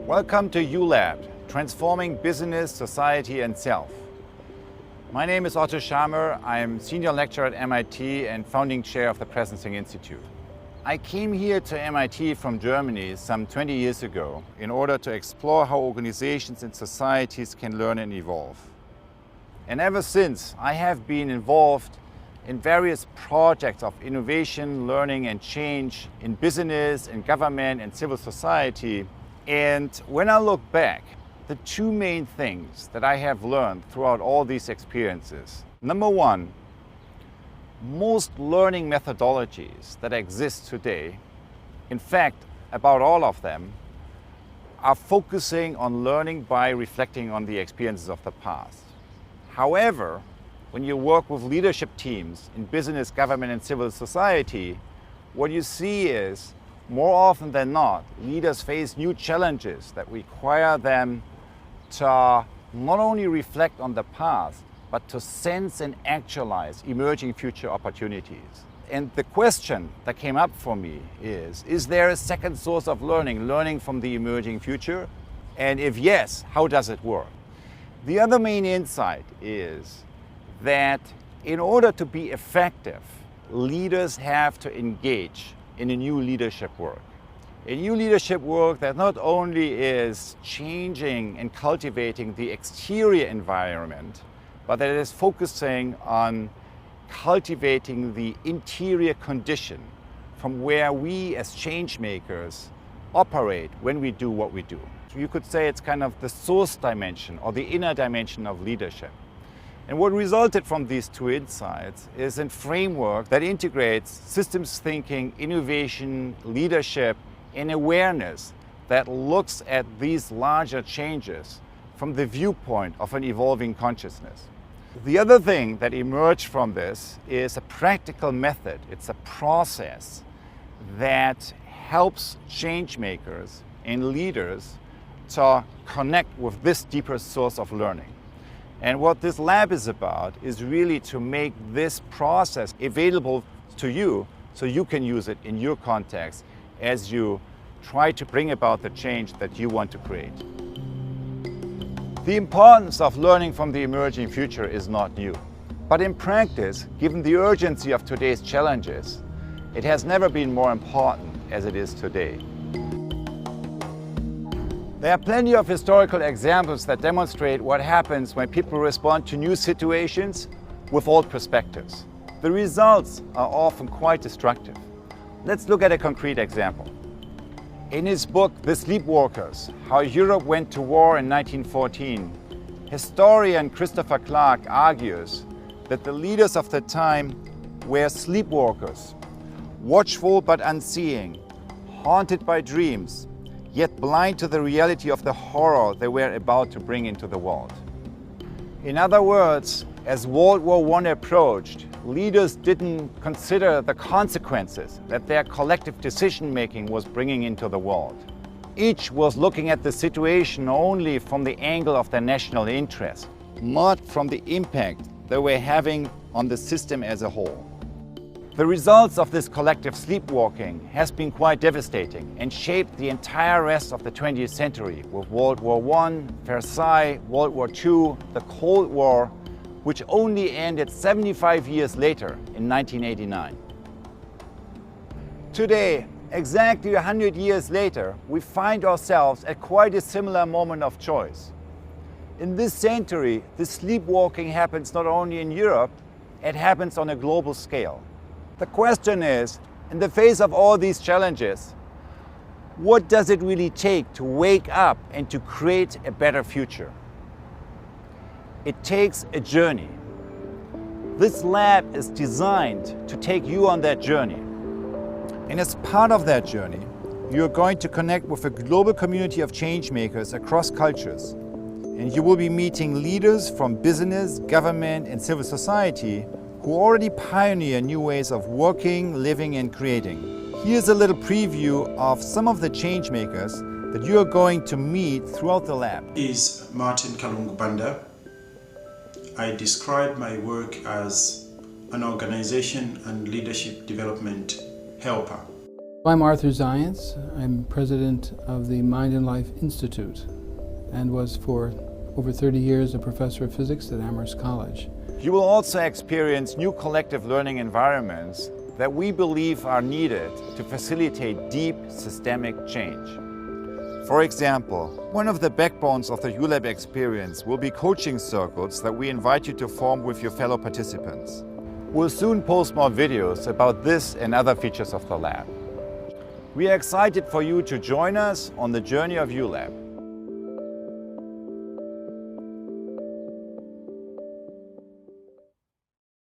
Welcome to U.lab, transforming business, society and self. My name is Otto Szarmer. I am senior lecturer at MIT and founding chair of the Presencing Institute. I came here to MIT from Germany some 20 years ago in order to explore how organizations and societies can learn and evolve. And ever since, I have been involved in various projects of innovation, learning and change in business, in government and civil society. And when I look back, the two main things that I have learned throughout all these experiences. Number one, most learning methodologies that exist today, in fact, about all of them, are focusing on learning by reflecting on the experiences of the past. However, when you work with leadership teams in business, government, and civil society, what you see is, more often than not, leaders face new challenges that require them to not only reflect on the past, but to sense and actualize emerging future opportunities. And the question that came up for me is there a second source of learning from the emerging future? And if yes, how does it work? The other main insight is that in order to be effective, leaders have to engage in a new leadership work. A new leadership work that not only is changing and cultivating the exterior environment, but that is focusing on cultivating the interior condition from where we as change makers operate when we do what we do. So you could say it's kind of the source dimension or the inner dimension of leadership. And what resulted from these two insights is a framework that integrates systems thinking, innovation, leadership, and awareness that looks at these larger changes from the viewpoint of an evolving consciousness. The other thing that emerged from this is a practical method. It's a process that helps change makers and leaders to connect with this deeper source of learning. And what this lab is about is really to make this process available to you so you can use it in your context as you try to bring about the change that you want to create. The importance of learning from the emerging future is not new. But in practice, given the urgency of today's challenges, it has never been more important as it is today. There are plenty of historical examples that demonstrate what happens when people respond to new situations with old perspectives. The results are often quite destructive. Let's look at a concrete example. In his book, The Sleepwalkers, How Europe Went to War in 1914, historian Christopher Clark argues that the leaders of the time were sleepwalkers, watchful but unseeing, haunted by dreams, yet blind to the reality of the horror they were about to bring into the world. In other words, as World War I approached, leaders didn't consider the consequences that their collective decision-making was bringing into the world. Each was looking at the situation only from the angle of their national interest, not from the impact they were having on the system as a whole. The results of this collective sleepwalking has been quite devastating and shaped the entire rest of the 20th century with World War I, Versailles, World War II, the Cold War, which only ended 75 years later in 1989. Today, exactly 100 years later, we find ourselves at quite a similar moment of choice. In this century, the sleepwalking happens not only in Europe, it happens on a global scale. The question is, in the face of all these challenges, what does it really take to wake up and to create a better future? It takes a journey. This lab is designed to take you on that journey. And as part of that journey, you're going to connect with a global community of change makers across cultures. And you will be meeting leaders from business, government, and civil society who already pioneer new ways of working, living, and creating. Here's a little preview of some of the change makers that you are going to meet throughout the lab. Is Martin Kalungbanda. I describe my work as an organization and leadership development helper. I'm Arthur Zients. I'm president of the Mind and Life Institute and was for over 30 years a professor of physics at Amherst College. You will also experience new collective learning environments that we believe are needed to facilitate deep systemic change. For example, one of the backbones of the U.lab experience will be coaching circles that we invite you to form with your fellow participants. We'll soon post more videos about this and other features of the lab. We are excited for you to join us on the journey of U.lab.